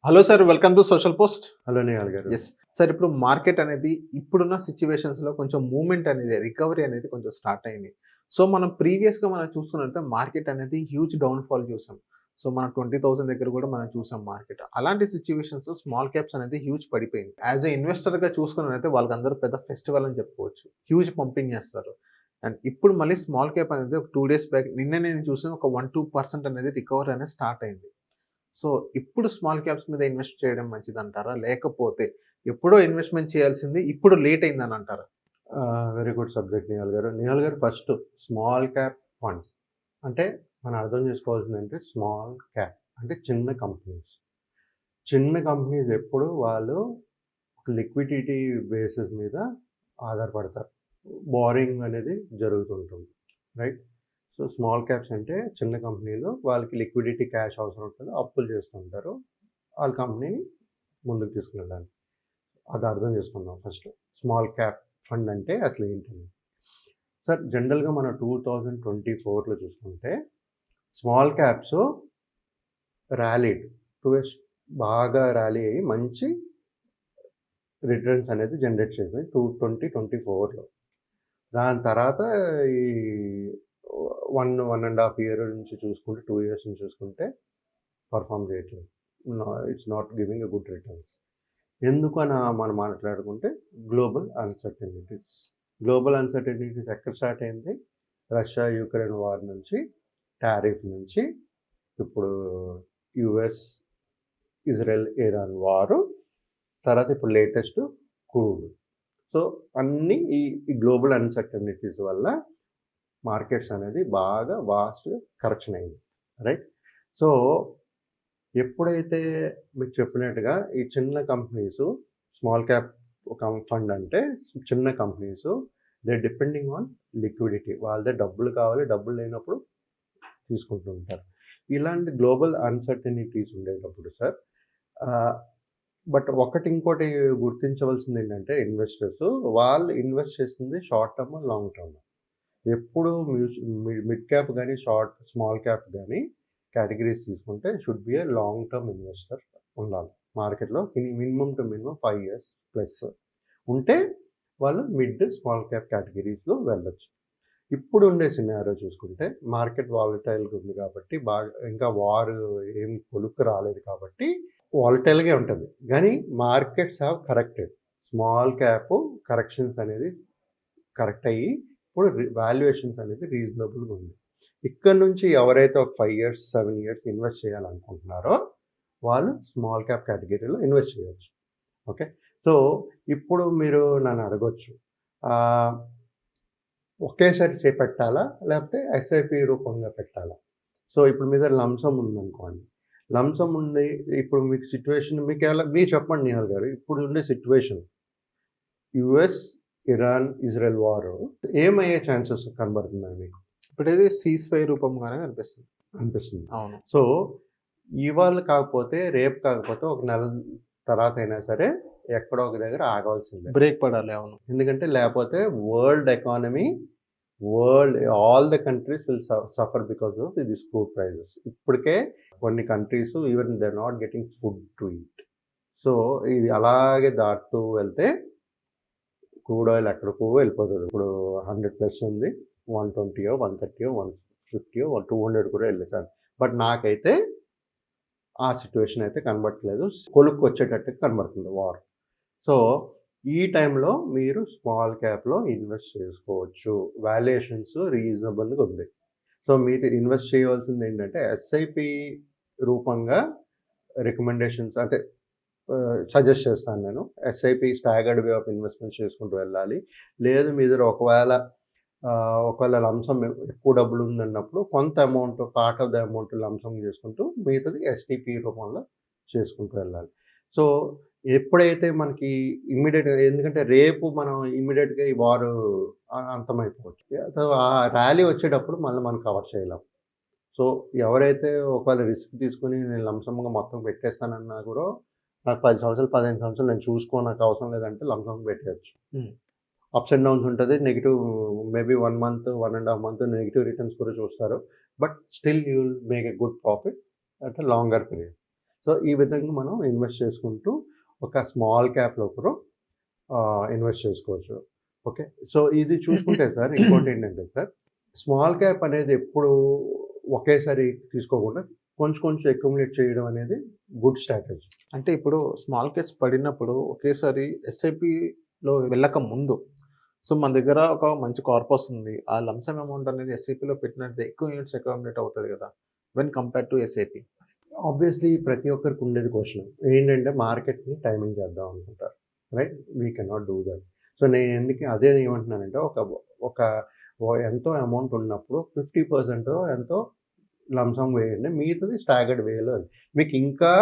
Hello sir, welcome to social post. Hello Nihal garu. Yes. Sir, ఇప్పుడు market అనేది ఇప్పుడున్న సిట్యుయేషన్స్‌లో కొంచెం మూవ్‌మెంట్ అనేది, రికవరీ అనేది కొంచెం స్టార్ట్ అయింది. సో, మనం ప్రీవియస్‌గా మనం చూసుకున్నట్లయితే మార్కెట్ అనేది హ్యూజ్ డౌన్‌ఫాల్ చూసాం. సో, మనం 20,000 దగ్గర కూడా మనం చూసాం మార్కెట్. అలాంటి సిట్యుయేషన్స్‌లో స్మాల్ క్యాప్స్ అనేది హ్యూజ్ పడిపోయింది. యాస్ ఎ ఇన్వెస్టర్‌గా చూసుకున్నట్లయితే వాళ్ళకందరూ పెద్ద ఫెస్టివల్ అని చెప్పుకోవచ్చు. హ్యూజ్ పంపింగ్ చేస్తారు. అండ్ ఇప్పుడు మళ్ళీ స్మాల్ క్యాప్ అనేది ఒక 2 డేస్ బ్యాక్ నిన్న నేను చూసిన ఒక 1, 2% అనేది రికవరీ అనేది స్టార్ట్ అయింది. సో, ఇప్పుడు స్మాల్ క్యాప్స్ మీద ఇన్వెస్ట్ చేయడం మంచిదంటారా? లేకపోతే ఎప్పుడో ఇన్వెస్ట్‌మెంట్ చేయాల్సింది ఇప్పుడు లేట్ అయిందనంటారా? వెరీ గుడ్ సబ్జెక్ట్ నిహాల్ గారు. నిహాల్ గారు ఫస్ట్ స్మాల్ క్యాప్ ఫండ్స్ అంటే మనం అర్థం చేసుకోవాల్సిందంటే స్మాల్ క్యాప్ అంటే చిన్న కంపెనీస్. చిన్న కంపెనీస్ ఎప్పుడు వాళ్ళు లిక్విడిటీ బేసిస్ మీద ఆధారపడతారు. బోరింగ్ అనేది జరుగుతుంటుంది. రైట్? సో, స్మాల్ క్యాప్స్ అంటే చిన్న కంపెనీలు వాళ్ళకి లిక్విడిటీ క్యాష్ అవసరం ఉంటుంది. అప్పులు చేస్తుంటారు. వాళ్ళ కంపెనీని ముందుకు తీసుకెళ్ళడానికి. అది అర్థం చేసుకుందాం ఫస్ట్. స్మాల్ క్యాప్ ఫండ్ అంటే అసలు ఏంటని. సార్ జనరల్‌గా మనం 2024లో చూసుకుంటే స్మాల్ క్యాప్స్ ర్యాలీడ్ టువర్డ్స్ బాగా ర్యాలీ అయ్యి మంచి రిటర్న్స్ అనేది జనరేట్ చేసింది 2024లో. దాని తర్వాత ఈ 1.5 ఇయర్ నుంచి చూసుకుంటే 2 ఇయర్స్ నుంచి చూసుకుంటే పర్ఫార్మ్ చేయట్లేదు. It's not giving a good returns. ఎందుకని మనం మాట్లాడుకుంటే గ్లోబల్ అన్సర్టెనిటీస్. గ్లోబల్ అన్సర్టెనిటీస్ ఎక్కడ స్టార్ట్ అయింది? రష్యా, యుక్రెయిన్ వార్ నుంచి, టారిఫ్ నుంచి, ఇప్పుడు యుఎస్, ఇజ్రాయెల్, ఇరాన్ వారు, తర్వాత ఇప్పుడు లేటెస్ట్ క్రూడ్. సో, అన్నీ ఈ గ్లోబల్ అన్సర్టెనిటీస్ వల్ల మార్కెట్స్ అనేది బాగా వాస్ట్‌గా కరెక్షన్ అయింది. రైట్? సో, ఎప్పుడైతే మీకు చెప్పినట్టుగా ఈ చిన్న కంపెనీసు స్మాల్ క్యాప్ ఫండ్ అంటే చిన్న companies they depending on liquidity. వాళ్ళ దగ్గర డబ్బులు కావాలి. డబ్బులు లేనప్పుడు తీసుకుంటూ ఉంటారు. ఇలాంటి గ్లోబల్ అన్సర్టెనిటీస్ ఉండేటప్పుడు సార్ బట్ ఇంకోటి గుర్తించవలసింది ఏంటంటే ఇన్వెస్టర్స్ వాళ్ళు ఇన్వెస్ట్ చేస్తుంది షార్ట్ టర్మ్, లాంగ్ టర్మ్. ఎప్పుడు మిడ్ క్యాప్ కానీ స్మాల్ క్యాప్ కానీ కేటగిరీస్ తీసుకుంటే should be a long term investor ఉండాలి మార్కెట్లో. Minimum to minimum 5 years plus ఉంటే వాళ్ళు మిడ్ స్మాల్ క్యాప్ కేటగిరీస్లో వెళ్ళొచ్చు. ఇప్పుడు ఉండే సినారియో చూసుకుంటే మార్కెట్ వాలటైల్గా ఉంది కాబట్టి బాగా ఇంకా వార్ ఏం కొలుక్కు రాలేదు కాబట్టి వాలటైల్గా ఉంటుంది. కానీ markets have corrected. Small cap corrections అనేది కరెక్ట్ అయ్యి ఇప్పుడు వాల్యుయేషన్స్ అనేది రీజనబుల్గా ఉంది. ఇక్కడ నుంచి ఎవరైతే ఒక 5 ఇయర్స్ 7 ఇయర్స్ ఇన్వెస్ట్ చేయాలనుకుంటున్నారో వాళ్ళు స్మాల్ క్యాప్ కేటగిరీలో ఇన్వెస్ట్ చేయొచ్చు. ఓకే. సో, ఇప్పుడు మీరు నన్ను అడగొచ్చు ఒకేసారి పెట్టాలా లేకపోతే ఎస్ఐపి రూపంగా పెట్టాలా? సో, ఇప్పుడు మీ దగ్గర లంసమ్ ఉందనుకోండి. లంసమ్ ఉంది. ఇప్పుడు మీకు సిట్యుయేషన్ మీరు చెప్పండి నిహాల్ గారు. ఇప్పుడు ఉండే సిట్యుయేషన్ యుఎస్, ఇరాన్, ఇజ్రాయెల్ వారు ఏమయ్యే ఛాన్సెస్ కనబడుతున్నాయి మీకు? ఇప్పుడైతే సీజ్‌ఫైర్ రూపంగానే అనిపిస్తుంది. అవును. సో, ఇవాళ కాకపోతే, రేపు కాకపోతే ఒక నెల తర్వాత అయినా సరే ఎక్కడో ఒక దగ్గర ఆగాల్సిందే. బ్రేక్ పడాలి. అవును. ఎందుకంటే లేకపోతే world economy, all the countries will suffer because of this food prices. ఇప్పటికే కొన్ని countries even they are not getting food to eat. So, ఇది అలాగే దాటుతూ వెళ్తే క్రూడ్ ఆయిల్ ఎక్కడికో వెళ్ళిపోతుంది. ఇప్పుడు 100+ ఉంది. 120, 130, 150, 200 కూడా వెళ్ళేసాను. బట్ నాకైతే ఆ సిట్యుయేషన్ అయితే కనబడట్లేదు. కొలుక్కు వచ్చేటట్టు కనబడుతుంది వార్. సో, ఈ టైంలో మీరు స్మాల్ క్యాప్‌లో ఇన్వెస్ట్ చేసుకోవచ్చు. వాల్యుయేషన్స్ రీజనబుల్‌గా ఉంది. సో, మీరు ఇన్వెస్ట్ చేయవలసింది ఏంటంటే ఎస్ఐపి రూపంగా రికమెండేషన్స్ అంటే సజెస్ట్ చేస్తాను నేను. SIP staggered way of investment చేసుకుంటూ వెళ్ళాలి. లేదు మీ దగ్గర ఒకవేళ లంసమ్ ఎక్కువ డబ్బులు ఉందన్నప్పుడు కొంత amount part of the amount lump sum చేసుకుంటూ మిగతాది ఎస్టీపీ రూపంలో చేసుకుంటూ వెళ్ళాలి. సో, ఎప్పుడైతే మనకి ఇమ్మీడియేట్‌గా ఎందుకంటే రేపు మనం ఇమ్మీడియేట్‌గా ఈ వారు అంతమైపోవచ్చు. సో, ఆ ర్యాలీ వచ్చేటప్పుడు మళ్ళీ మనం కవర్ చేయలేం. సో, ఎవరైతే ఒకవేళ రిస్క్ తీసుకొని నేను లంసమ్‌గా మొత్తం పెట్టేస్తానన్నా కూడా నాకు 10 సంవత్సరాలు, 15 సంవత్సరాలు నేను నాకు అవసరం లేదంటే లంసమ్ పెట్టేయొచ్చు. అప్స్ అండ్ డౌన్స్ ఉంటుంది. Negative maybe 1 month, 1.5 month negative returns కూడా చూస్తారు. But still you will make a good profit at a longer period. So ఈ విధంగా మనం ఇన్వెస్ట్ చేసుకుంటూ ఒక స్మాల్ క్యాప్లో ఒకరు ఇన్వెస్ట్ చేసుకోవచ్చు. ఓకే. సో ఇది చూసుకుంటే సార్ ఇంకోటి ఏంటంటే సార్, స్మాల్ క్యాప్ అనేది ఎప్పుడు ఒకేసారి తీసుకోకుండా కొంచెం కొంచెం అక్యుములేట్ చేయడం అనేది గుడ్ స్ట్రాటజీ. అంటే ఇప్పుడు స్మాల్ క్యాప్స్ పడినప్పుడు ఒకేసారి ఎస్ఐపిలో వెళ్ళక ముందు సో మన దగ్గర ఒక మంచి కార్పస్ ఉంది. ఆ లంసమ్ అమౌంట్ అనేది ఎస్ఐపిలో పెట్టినట్టు ఎక్కువ యూనిట్స్ అకామిడేట్ అవుతుంది కదా when compare to SIP. Obviously ప్రతి ఒక్కరికి ఉండేది క్వశ్చన్ ఏంటంటే మార్కెట్ని టైమింగ్ చేద్దాం అనుకుంటారు, right? We cannot do that. So నేను ఎందుకు అదే ఏమంటున్నానంటే ఒక ఎంతో అమౌంట్ ఉన్నప్పుడు 50% ఎంతో లంసమ్ వేయండి, మిగతాది స్టాగర్డ్ వేలో. మీకు ఇంకా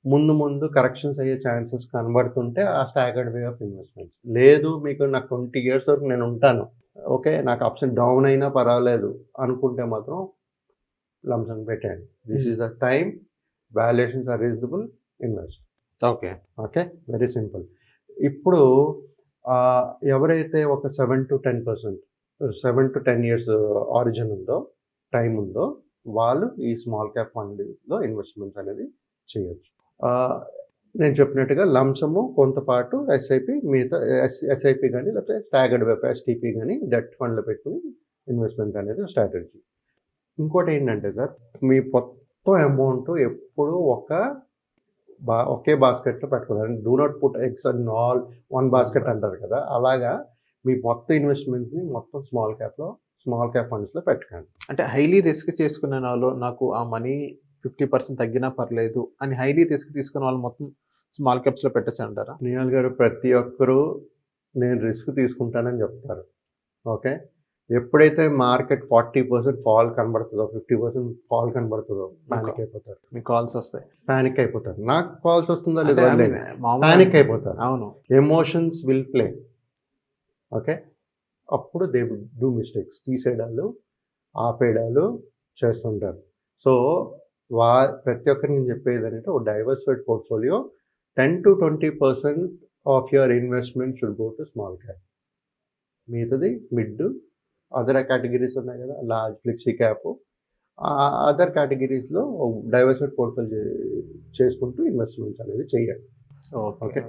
ముందు కరెక్షన్స్ అయ్యే ఛాన్సెస్ కనబడుతుంటే ఆ స్టాగర్డ్ వే ఆఫ్ ఇన్వెస్ట్మెంట్స్. లేదు మీకు నాకు 20 years వరకు నేను ఉంటాను, ఓకే, నాకు అప్స్ అండ్ డౌన్ అయినా పర్వాలేదు అనుకుంటే మాత్రం లంసమ్ పెట్టండి. This is the time, valuations are reasonable, invest. Okay. Okay, very simple. ఇప్పుడు ఎవరైతే ఒక 7 to 10 years ఆరిజిన్ ఉందో, టైం ఉందో, వాళ్ళు ఈ స్మాల్ క్యాప్ ఫండ్లో ఇన్వెస్ట్మెంట్స్ అనేది చేయొచ్చు. నేను చెప్పినట్టుగా లంసము కొంతపాటు ఎస్ఐపి, మిగతా ఎస్ఐపి కానీ లేకపోతే స్టాగర్డ్ వెబ్ ఎస్టీపీ కానీ డెట్ ఫండ్లో పెట్టుకుని ఇన్వెస్ట్మెంట్ అనేది స్ట్రాటజీ. ఇంకోటి ఏంటంటే సార్, మీ మొత్తం అమౌంట్ ఎప్పుడు ఒకే బాస్కెట్లో పెట్టుకోవాలి. Do not put eggs and all one basket అంటారు కదా, అలాగా మీ మొత్తం ఇన్వెస్ట్మెంట్ని మొత్తం స్మాల్ క్యాప్ ఫండ్స్లో పెట్టకండి. అంటే హైలీ రిస్క్ చేసుకునే వాళ్ళు నాకు ఆ మనీ 50% తగ్గినా పర్లేదు అని హైలీ రిస్క్ తీసుకున్న వాళ్ళు మొత్తం స్మాల్ క్యాప్స్లో పెట్టచ్చు అంటారా? నిహాల్ గారు, ప్రతి ఒక్కరూ నేను రిస్క్ తీసుకుంటానని చెప్తారు. ఓకే, ఎప్పుడైతే మార్కెట్ 40% ఫాల్ కనబడుతుందో, 50% ఫాల్ కనబడుతుందో ప్యానిక్ అయిపోతారు. మీకు కాల్స్ వస్తాయి, ప్యానిక్ అయిపోతారు. నాకు కాల్స్ వస్తుందో అంటే లేదో మామూలుగా ప్యానిక్ అయిపోతారు. అవును. Emotions will play. ఓకే, అప్పుడు దే డూ మిస్టేక్స్, తీసేయడాలు, ఆపేయడాలు చేస్తుంటారు. సో ప్రతి ఒక్కరికి నేను చెప్పేది ఏంటంటే, ఒక diversified portfolio 10 to 20% of your investment should go to small cap. మిగతాది మిడ్, అదర్ కేటగిరీస్ ఉన్నాయి కదా, లార్జ్, ఫ్లెక్సీ క్యాప్, అదర్ కేటగిరీస్లో డైవర్సిఫైడ్ పోర్ట్ఫోలియో చేసుకుంటూ ఇన్వెస్ట్మెంట్స్ అనేది చేయండి. ఓకే,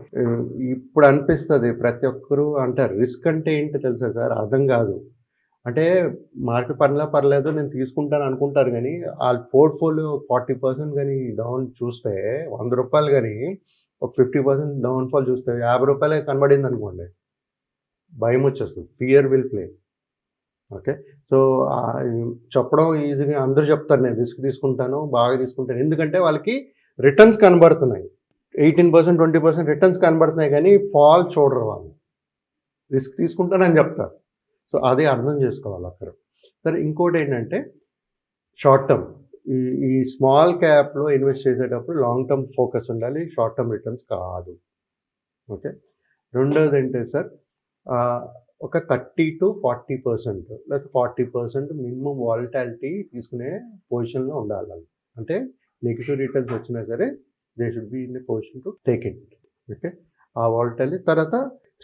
ఇప్పుడు అనిపిస్తుంది ప్రతి ఒక్కరూ అంటారు రిస్క్ అంటే ఏంటి తెలుసా సార్, అర్థం కాదు. అంటే మార్కెట్ పర్లేదు నేను తీసుకుంటాను అనుకుంటారు, కానీ ఆ పోర్ట్ఫోలియో 40% కానీ డౌన్ చూస్తే, 100 రూపాయలు కానీ ఒక 50% డౌన్ఫాల్ చూస్తే, 50 రూపాయలే కనబడింది అనుకోండి, భయం వచ్చేస్తుంది. Fear will play. Okay, so చెప్పడం ఈజీగా అందరూ చెప్తారు నేను రిస్క్ తీసుకుంటాను, బాగా తీసుకుంటాను, ఎందుకంటే వాళ్ళకి రిటర్న్స్ కనబడుతున్నాయి. 18%, 20% రిటర్న్స్ కనబడుతున్నాయి, కానీ ఫాల్ చూడరు. వాళ్ళు రిస్క్ తీసుకుంటానని చెప్తారు. సో అదే అర్థం చేసుకోవాలి అక్కడ. సరే, ఇంకోటి ఏంటంటే షార్ట్ టర్మ్, ఈ స్మాల్ క్యాప్లో ఇన్వెస్ట్ చేసేటప్పుడు లాంగ్ టర్మ్ ఫోకస్ ఉండాలి, షార్ట్ టర్మ్ రిటర్న్స్ కాదు. ఓకే, రెండోది ఏంటంటే సార్, ఒక 30 to 40% లేకపోతే 40% మినిమం వాలటాలిటీ తీసుకునే పొజిషన్లో ఉండాలి. అంటే నెగిటివ్ రిటర్న్స్ వచ్చినా సరే they should be in a position to take it. Okay, ఆ వాలటాలిటీ తర్వాత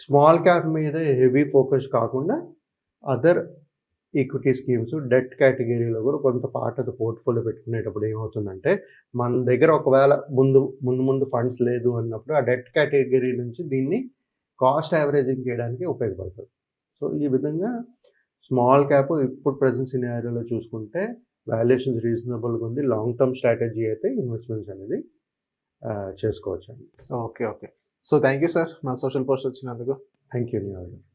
స్మాల్ క్యాప్ మీద హెవీ ఫోకస్ కాకుండా అదర్ ఈక్విటీ స్కీమ్స్, డెట్ కేటగిరీలో కూడా కొంత పార్ట్ ఆఫ్ ద పోర్ట్ఫోలియో పెట్టుకునేటప్పుడు ఏమవుతుందంటే, మన దగ్గర ఒకవేళ ముందు ఫండ్స్ లేదు అన్నప్పుడు ఆ డెట్ కేటగిరీ నుంచి దీన్ని కాస్ట్ యావరేజింగ్ చేయడానికి ఉపయోగపడుతుంది. సో ఈ విధంగా స్మాల్ క్యాప్ ఇప్పుడు ప్రెజెంట్ సినారియోలో చూసుకుంటే వాల్యుయేషన్స్ రీజనబుల్గా ఉంది. లాంగ్ టర్మ్ స్ట్రాటజీ అయితే ఇన్వెస్ట్మెంట్స్ అనేది చేసుకోవచ్చు అండి. Okay. So thank you sir, నా సోషల్ పోస్ట్ వచ్చినందుకు. థ్యాంక్ యూ నిహాల్ గారు.